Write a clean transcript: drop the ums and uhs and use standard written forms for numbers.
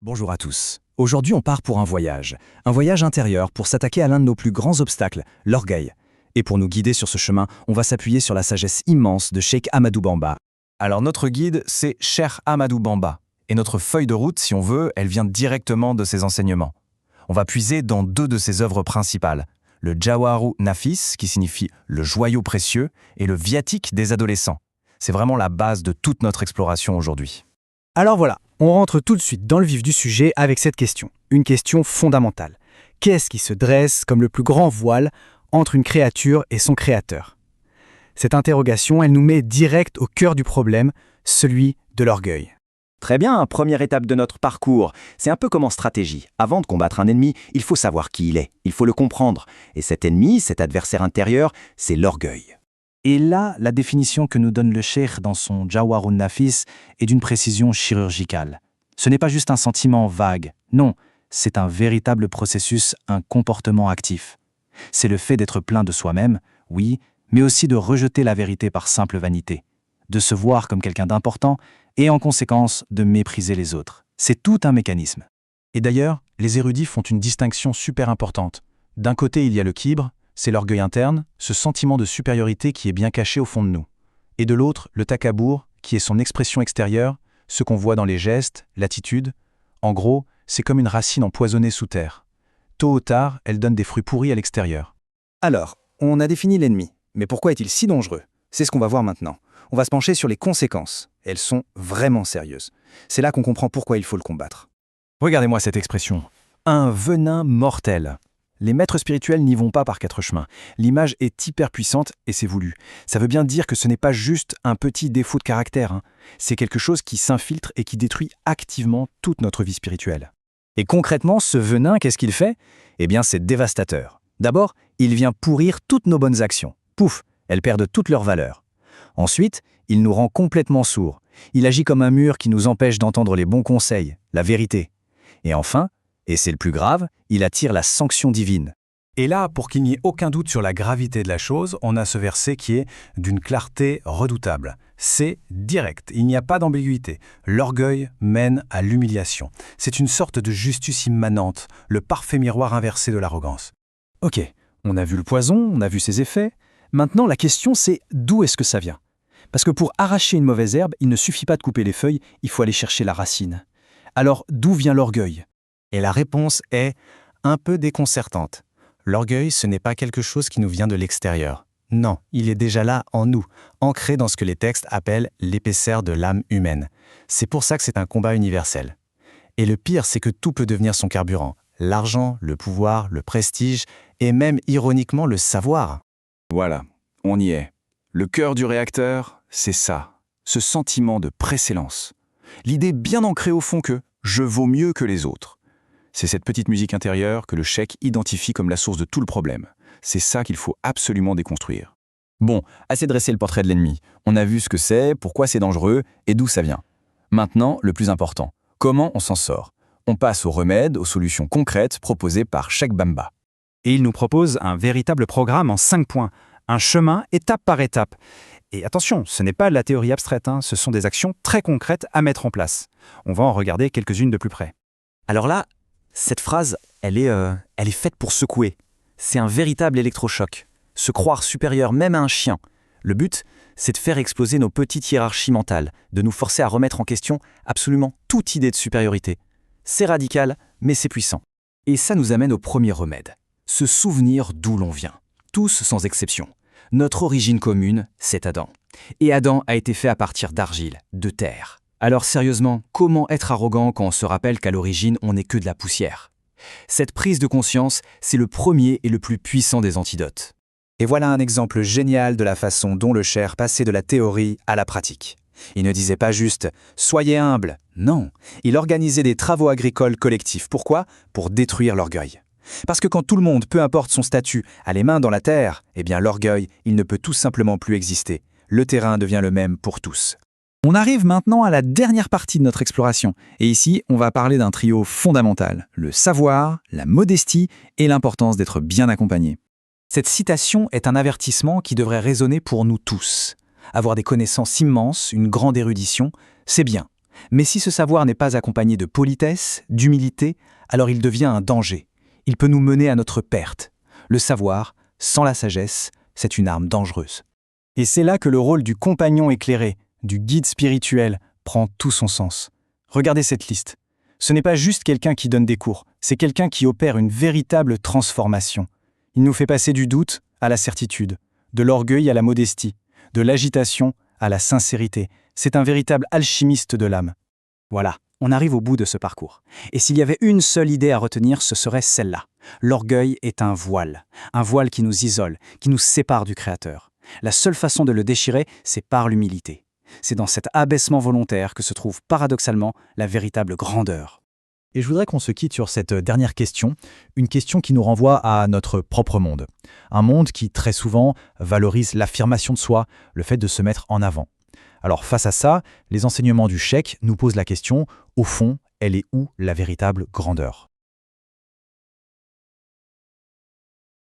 Bonjour à tous. Aujourd'hui, on part pour un voyage intérieur pour s'attaquer à l'un de nos plus grands obstacles, l'orgueil. Et pour nous guider sur ce chemin, on va s'appuyer sur la sagesse immense de Cheikh Ahmadou Bamba. Alors notre guide, c'est Cheikh Ahmadou Bamba. Et notre feuille de route, si on veut, elle vient directement de ses enseignements. On va puiser dans deux de ses œuvres principales, le Jawharu Nafis, qui signifie le joyau précieux, et le viatique des adolescents. C'est vraiment la base de toute notre exploration aujourd'hui. Alors voilà, on rentre tout de suite dans le vif du sujet avec cette question, une question fondamentale. Qu'est-ce qui se dresse comme le plus grand voile entre une créature et son créateur? Cette interrogation, elle nous met direct au cœur du problème, celui de l'orgueil. Très bien, première étape de notre parcours. C'est un peu comme en stratégie. Avant de combattre un ennemi, il faut savoir qui il est, il faut le comprendre. Et cet ennemi, cet adversaire intérieur, c'est l'orgueil. Et là, la définition que nous donne le cheikh dans son Jawharu Nafis est d'une précision chirurgicale. Ce n'est pas juste un sentiment vague, non, c'est un véritable processus, un comportement actif. C'est le fait d'être plein de soi-même, oui, mais aussi de rejeter la vérité par simple vanité, de se voir comme quelqu'un d'important et en conséquence de mépriser les autres. C'est tout un mécanisme. Et d'ailleurs, les érudits font une distinction super importante. D'un côté, il y a le kibre, c'est l'orgueil interne, ce sentiment de supériorité qui est bien caché au fond de nous. Et de l'autre, le takabour, qui est son expression extérieure, ce qu'on voit dans les gestes, l'attitude. En gros, c'est comme une racine empoisonnée sous terre. Tôt ou tard, elle donne des fruits pourris à l'extérieur. Alors, on a défini l'ennemi, mais pourquoi est-il si dangereux? C'est ce qu'on va voir maintenant. On va se pencher sur les conséquences. Elles sont vraiment sérieuses. C'est là qu'on comprend pourquoi il faut le combattre. Regardez-moi cette expression. Un venin mortel. Les maîtres spirituels n'y vont pas par quatre chemins. L'image est hyper puissante et c'est voulu. Ça veut bien dire que ce n'est pas juste un petit défaut de caractère. C'est quelque chose qui s'infiltre et qui détruit activement toute notre vie spirituelle. Et concrètement, ce venin, qu'est-ce qu'il fait? Eh bien, c'est dévastateur. D'abord, il vient pourrir toutes nos bonnes actions. Pouf, elles perdent toute leur valeur. Ensuite, il nous rend complètement sourds. Il agit comme un mur qui nous empêche d'entendre les bons conseils, la vérité. Et enfin, et c'est le plus grave, il attire la sanction divine. Et là, pour qu'il n'y ait aucun doute sur la gravité de la chose, on a ce verset qui est d'une clarté redoutable. C'est direct, il n'y a pas d'ambiguïté. L'orgueil mène à l'humiliation. C'est une sorte de justice immanente, le parfait miroir inversé de l'arrogance. Ok, on a vu le poison, on a vu ses effets. Maintenant, la question c'est d'où est-ce que ça vient? Parce que pour arracher une mauvaise herbe, il ne suffit pas de couper les feuilles, il faut aller chercher la racine. Alors, d'où vient l'orgueil? Et la réponse est un peu déconcertante. L'orgueil, ce n'est pas quelque chose qui nous vient de l'extérieur. Non, il est déjà là en nous, ancré dans ce que les textes appellent l'épaisseur de l'âme humaine. C'est pour ça que c'est un combat universel. Et le pire, c'est que tout peut devenir son carburant. L'argent, le pouvoir, le prestige, et même ironiquement le savoir. Voilà, on y est. Le cœur du réacteur, c'est ça, ce sentiment de précédence. L'idée bien ancrée au fond que « je vaux mieux que les autres ». C'est cette petite musique intérieure que le cheikh identifie comme la source de tout le problème. C'est ça qu'il faut absolument déconstruire. Bon, assez dressé le portrait de l'ennemi. On a vu ce que c'est, pourquoi c'est dangereux et d'où ça vient. Maintenant, le plus important, comment on s'en sort? On passe aux remèdes, aux solutions concrètes proposées par Cheikh Bamba. Et il nous propose un véritable programme en 5 points, un chemin étape par étape. Et attention, ce n'est pas de la théorie abstraite, ce sont des actions très concrètes à mettre en place. On va en regarder quelques-unes de plus près. Alors là, cette phrase, elle est faite pour secouer. C'est un véritable électrochoc. Se croire supérieur même à un chien. Le but, c'est de faire exploser nos petites hiérarchies mentales, de nous forcer à remettre en question absolument toute idée de supériorité. C'est radical, mais c'est puissant. Et ça nous amène au premier remède. Se souvenir d'où l'on vient. Tous sans exception. Notre origine commune, c'est Adam. Et Adam a été fait à partir d'argile, de terre. Alors sérieusement, comment être arrogant quand on se rappelle qu'à l'origine, on n'est que de la poussière? Cette prise de conscience, c'est le premier et le plus puissant des antidotes. Et voilà un exemple génial de la façon dont le cheikh passait de la théorie à la pratique. Il ne disait pas juste « soyez humble ». Non, il organisait des travaux agricoles collectifs. Pourquoi? Pour détruire l'orgueil. Parce que quand tout le monde, peu importe son statut, a les mains dans la terre, eh bien l'orgueil, il ne peut tout simplement plus exister. Le terrain devient le même pour tous. On arrive maintenant à la dernière partie de notre exploration. Et ici, on va parler d'un trio fondamental, le savoir, la modestie et l'importance d'être bien accompagné. Cette citation est un avertissement qui devrait résonner pour nous tous. Avoir des connaissances immenses, une grande érudition, c'est bien. Mais si ce savoir n'est pas accompagné de politesse, d'humilité, alors il devient un danger. Il peut nous mener à notre perte. Le savoir, sans la sagesse, c'est une arme dangereuse. Et c'est là que le rôle du compagnon éclairé, du guide spirituel, prend tout son sens. Regardez cette liste. Ce n'est pas juste quelqu'un qui donne des cours, c'est quelqu'un qui opère une véritable transformation. Il nous fait passer du doute à la certitude, de l'orgueil à la modestie, de l'agitation à la sincérité. C'est un véritable alchimiste de l'âme. Voilà, on arrive au bout de ce parcours. Et s'il y avait une seule idée à retenir, ce serait celle-là. L'orgueil est un voile qui nous isole, qui nous sépare du Créateur. La seule façon de le déchirer, c'est par l'humilité. C'est dans cet abaissement volontaire que se trouve paradoxalement la véritable grandeur. Et je voudrais qu'on se quitte sur cette dernière question, une question qui nous renvoie à notre propre monde. Un monde qui, très souvent, valorise l'affirmation de soi, le fait de se mettre en avant. Alors face à ça, les enseignements du cheikh nous posent la question, au fond, elle est où la véritable grandeur ?